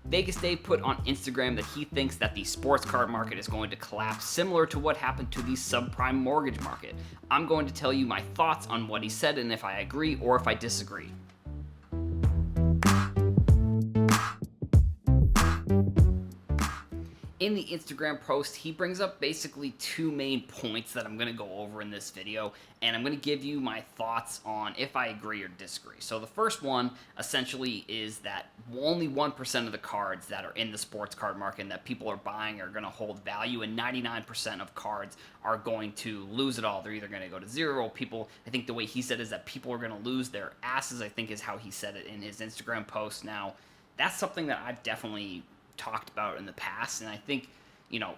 Vegas Dave put on Instagram that he thinks that the sports card market is going to collapse, similar to what happened to the subprime mortgage market. I'm going to tell you my thoughts on what he said and if I agree or if I disagree. In the Instagram post, he brings up basically two main points that I'm going to go over in this video, and I'm going to give you my thoughts on if I agree or disagree. So the first one essentially is that only 1% of the cards that are in the sports card market and that people are buying are going to hold value, and 99% of cards are going to lose it all. They're either going to go to zero. People, I think the way he said is that people are going to lose their asses, I think is how he said it in his Instagram post. Now, that's something that I've definitely talked about in the past, and I think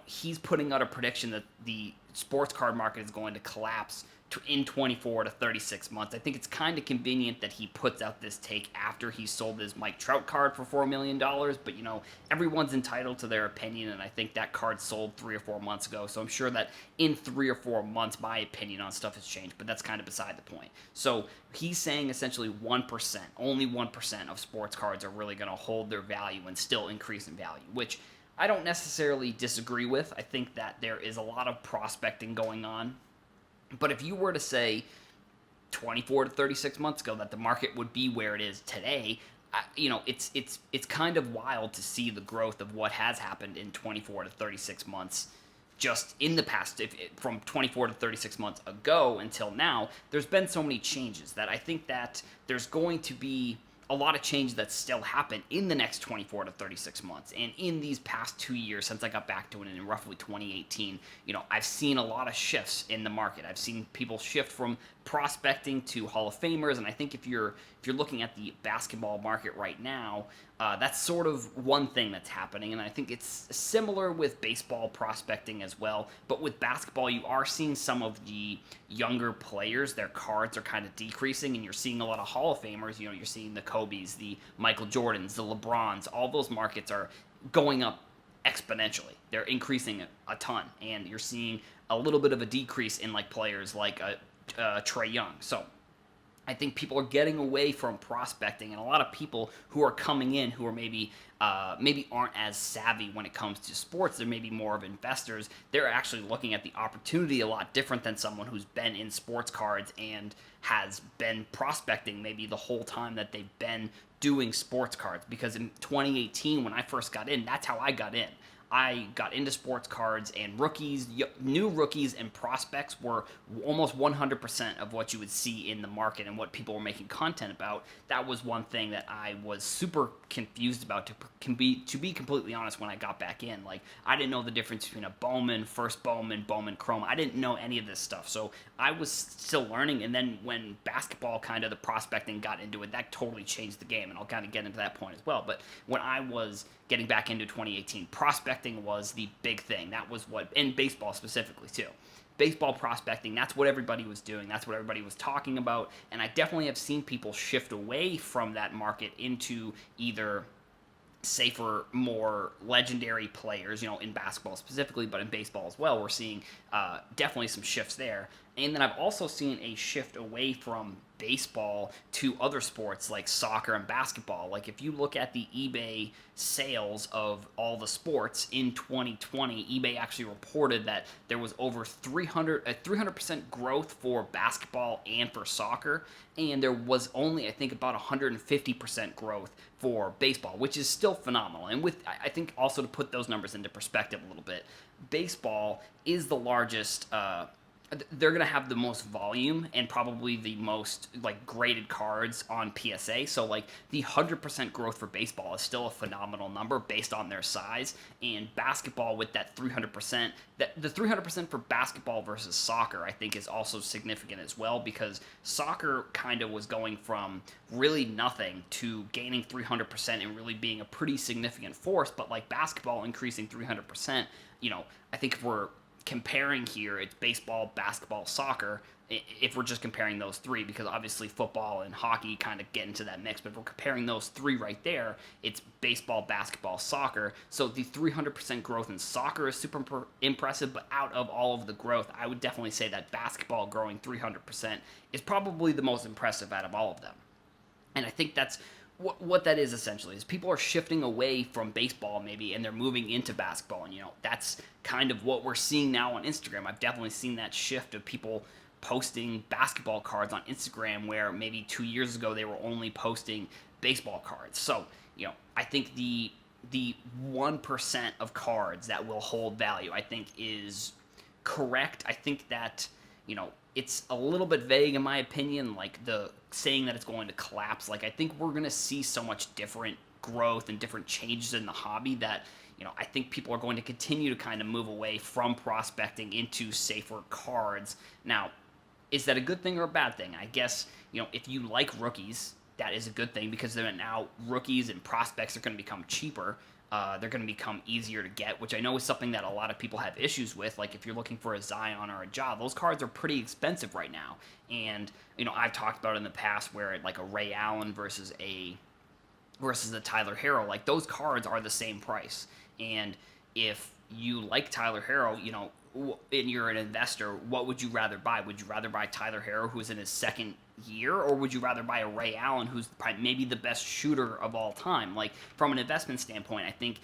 he's putting out a prediction that the sports card market is going to collapse in 24 to 36 months. I think it's kind of convenient that he puts out this take after he sold his Mike Trout card for $4 million, but everyone's entitled to their opinion, and I think that card sold 3 or 4 months ago, so I'm sure that in 3 or 4 months my opinion on stuff has changed, but that's kind of beside the point. So he's saying essentially 1%, only 1% of sports cards are really going to hold their value and still increase in value, which I don't necessarily disagree with. I think that there is a lot of prospecting going on. But if you were to say 24 to 36 months ago that the market would be where it is today, it's kind of wild to see the growth of what has happened in 24 to 36 months. Just in the past, from 24 to 36 months ago until now, there's been so many changes that I think that there's going to be a lot of change that still happen in the next 24 to 36 months. And in these past 2 years, since I got back to it in roughly 2018, I've seen a lot of shifts in the market. I've seen people shift from prospecting to Hall of Famers, and I think if you're looking at the basketball market right now, that's sort of one thing that's happening, and I think it's similar with baseball prospecting as well. But with basketball, you are seeing some of the younger players, their cards are kind of decreasing, and you're seeing a lot of Hall of Famers. You're seeing the Kobes, the Michael Jordans, the LeBrons. All those markets are going up exponentially. They're increasing a ton, and you're seeing a little bit of a decrease in players like Trae Young. So I think people are getting away from prospecting, and a lot of people who are coming in who are maybe aren't as savvy when it comes to sports. They're maybe more of investors. They're actually looking at the opportunity a lot different than someone who's been in sports cards and has been prospecting maybe the whole time that they've been doing sports cards. Because in 2018, when I first got in, that's how I got in. I got into sports cards, and new rookies and prospects were almost 100% of what you would see in the market and what people were making content about. That was one thing that I was super confused about, to be completely honest, when I got back in. I didn't know the difference between a Bowman, first Bowman, Bowman Chrome. I didn't know any of this stuff, so I was still learning. And then when basketball, kind of the prospecting got into it, that totally changed the game, and I'll kind of get into that point as well. But when I was getting back into 2018, prospecting was the big thing. That was what, in baseball specifically too. Baseball prospecting, that's what everybody was doing. That's what everybody was talking about. And I definitely have seen people shift away from that market into either safer, more legendary players, in basketball specifically, but in baseball as well. We're seeing definitely some shifts there. And then I've also seen a shift away from baseball to other sports like soccer and basketball. If you look at the eBay sales of all the sports in 2020, eBay actually reported that there was over 300% growth for basketball and for soccer, and there was only, I think, about 150% growth for baseball, which is still phenomenal. And I think also to put those numbers into perspective a little bit, baseball is the largest. They're going to have the most volume and probably the most graded cards on PSA. So the 100% growth for baseball is still a phenomenal number based on their size. And basketball with that 300%, the 300% for basketball versus soccer, I think, is also significant as well, because soccer kind of was going from really nothing to gaining 300% and really being a pretty significant force. But basketball increasing 300%, I think if we're comparing here, it's baseball, basketball, soccer, if we're just comparing those three, because obviously football and hockey kind of get into that mix, but if we're comparing those three right there, it's baseball, basketball, soccer. So the 300% growth in soccer is super impressive, but out of all of the growth, I would definitely say that basketball growing 300% is probably the most impressive out of all of them. And I think that's what that is essentially is people are shifting away from baseball maybe and they're moving into basketball, and that's kind of what we're seeing now on Instagram. I've definitely seen that shift of people posting basketball cards on Instagram where maybe 2 years ago they were only posting baseball cards. So I think the 1% of cards that will hold value, I think, is correct. I think that it's a little bit vague in my opinion, like the saying that it's going to collapse. Like, I think we're going to see so much different growth and different changes in the hobby that I think people are going to continue to kind of move away from prospecting into safer cards. Now, is that a good thing or a bad thing? I guess if you like rookies, that is a good thing, because then now rookies and prospects are going to become cheaper. They're going to become easier to get, which I know is something that a lot of people have issues with. Like, if you're looking for a Zion or a Ja, those cards are pretty expensive right now. And I've talked about it in the past where like a Ray Allen versus a Tyler Herro, like those cards are the same price. And if you like Tyler Herro, and you're an investor, what would you rather buy? Would you rather buy Tyler Herro, who's in his second year, or would you rather buy a Ray Allen, who's maybe the best shooter of all time? Like, from an investment standpoint, I think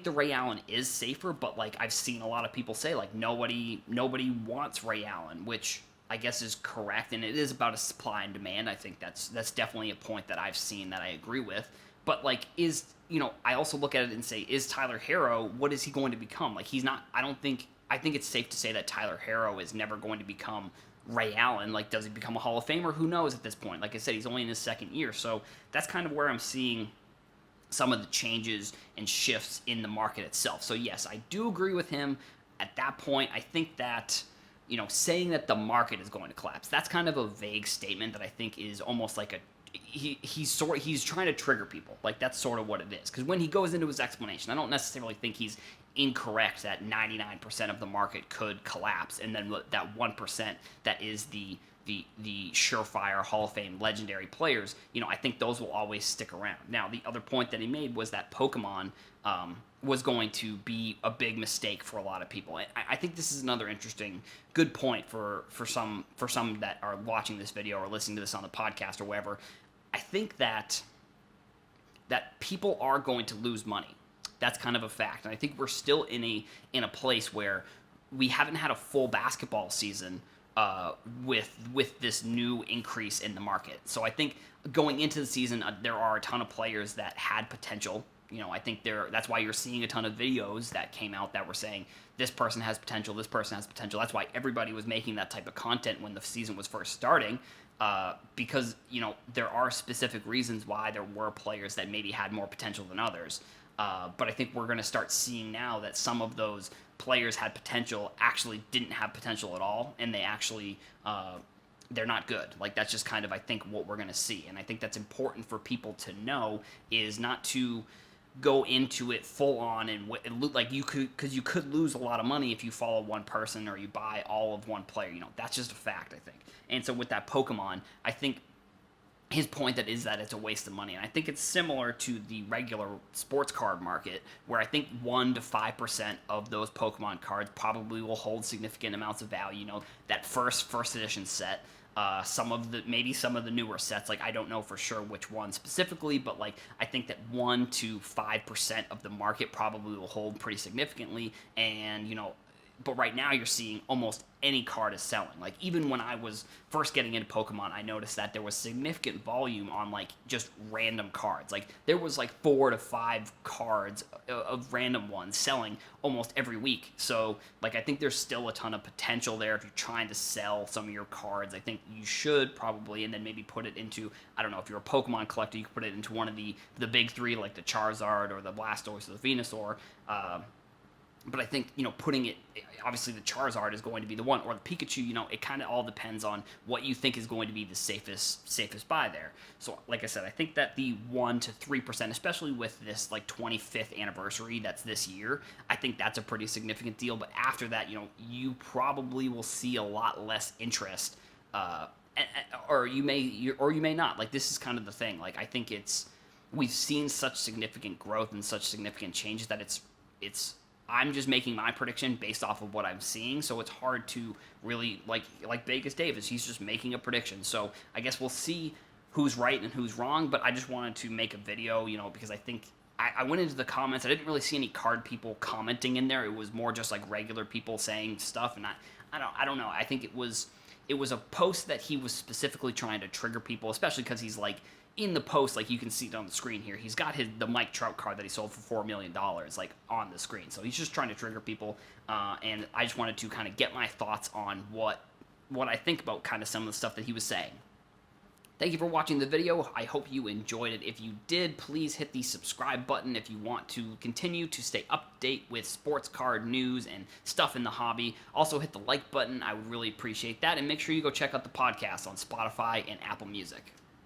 the Ray Allen is safer, but like I've seen a lot of people say like nobody wants Ray Allen, which I guess is correct, and it is about a supply and demand. I think that's definitely a point that I've seen that I agree with. But like, I also look at it and say, is Tyler Herro, what is he going to become? Like, he's not. I think it's safe to say that Tyler Herro is never going to become Ray Allen. Like, does he become a Hall of Famer? Who knows at this point? Like I said, he's only in his second year, so that's kind of where I'm seeing some of the changes and shifts in the market itself. So yes, I do agree with him at that point. I think that saying that the market is going to collapse, that's kind of a vague statement that I think is almost like he's trying to trigger people. Like, that's sort of what it is. Because when he goes into his explanation, I don't necessarily think he's incorrect that 99% of the market could collapse, and then that 1% that is the surefire Hall of Fame legendary players, I think those will always stick around. Now, the other point that he made was that Pokemon was going to be a big mistake for a lot of people. I think this is another interesting, good point for some that are watching this video or listening to this on the podcast or wherever. I think that people are going to lose money. That's kind of a fact, and I think we're still in a place where we haven't had a full basketball season with this new increase in the market. So I think going into the season, there are a ton of players that had potential. I think that's why you're seeing a ton of videos that came out that were saying this person has potential, this person has potential. That's why everybody was making that type of content when the season was first starting, because there are specific reasons why there were players that maybe had more potential than others. But I think we're going to start seeing now that some of those players had potential actually didn't have potential at all, and they actually they're not good. Like, that's just kind of, I think, what we're going to see. And I think that's important for people to know, is not to go into it full on and like you could, because you could lose a lot of money if you follow one person or you buy all of one player. That's just a fact, I think. And so with that Pokemon, I think his point that it's a waste of money. And I think it's similar to the regular sports card market, where I think 1% to 5% of those Pokemon cards probably will hold significant amounts of value. That first edition set, some of the newer sets, like I don't know for sure which one specifically, but like I think that 1% to 5% of the market probably will hold pretty significantly. And but right now you're seeing almost any card is selling. Like, even when I was first getting into Pokemon, I noticed that there was significant volume on like just random cards. Like, there was like 4 to 5 cards of random ones selling almost every week. So like, I think there's still a ton of potential there. If you're trying to sell some of your cards, I think you should probably, and then maybe put it into, I don't know, if you're a Pokemon collector, you could put it into one of the big three, like the Charizard or the Blastoise or the Venusaur. But I think, putting it, obviously the Charizard is going to be the one, or the Pikachu, it kind of all depends on what you think is going to be the safest buy there. So, like I said, I think that the 1% to 3%, especially with this, like, 25th anniversary that's this year, I think that's a pretty significant deal. But after that, you probably will see a lot less interest, or you may not. Like, this is kind of the thing. Like, I think we've seen such significant growth and such significant changes that it's I'm just making my prediction based off of what I'm seeing, so it's hard to really, like Vegas Davis, he's just making a prediction. So I guess we'll see who's right and who's wrong, but I just wanted to make a video, because I think I went into the comments. I didn't really see any card people commenting in there. It was more just like regular people saying stuff, and I don't know. I think it was a post that he was specifically trying to trigger people, especially because he's like in the post, like you can see it on the screen here. He's got the Mike Trout card that he sold for $4 million, like on the screen. So he's just trying to trigger people, and I just wanted to kind of get my thoughts on what I think about kind of some of the stuff that he was saying. Thank you for watching the video. I hope you enjoyed it. If you did, please hit the subscribe button if you want to continue to stay update with sports card news and stuff in the hobby. Also hit the like button. I would really appreciate that. And make sure you go check out the podcast on Spotify and Apple Music.